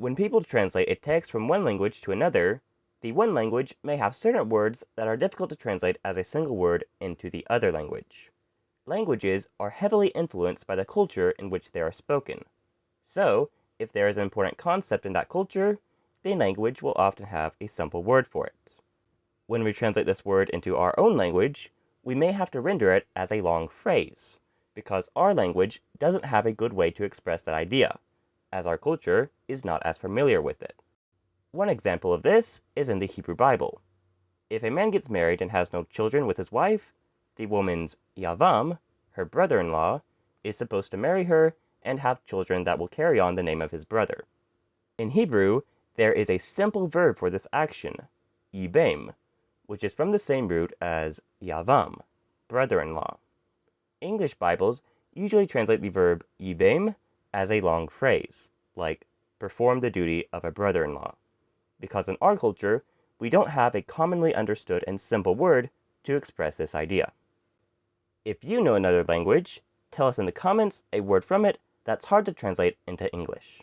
When people translate a text from one language to another, the one language may have certain words that are difficult to translate as a single word into the other language. Languages are heavily influenced by the culture in which they are spoken. So, if there is an important concept in that culture, the language will often have a simple word for it. When we translate this word into our own language, we may have to render it as a long phrase, because our language doesn't have a good way to express that idea, as our culture is not as familiar with it. One example of this is in the Hebrew Bible. If a man gets married and has no children with his wife, the woman's Yavam, her brother-in-law, is supposed to marry her and have children that will carry on the name of his brother. In Hebrew, there is a simple verb for this action, yibam, which is from the same root as Yavam, brother-in-law. English Bibles usually translate the verb yibam as a long phrase, like perform the duty of a brother-in-law, because in our culture, we don't have a commonly understood and simple word to express this idea. If you know another language, tell us in the comments a word from it that's hard to translate into English.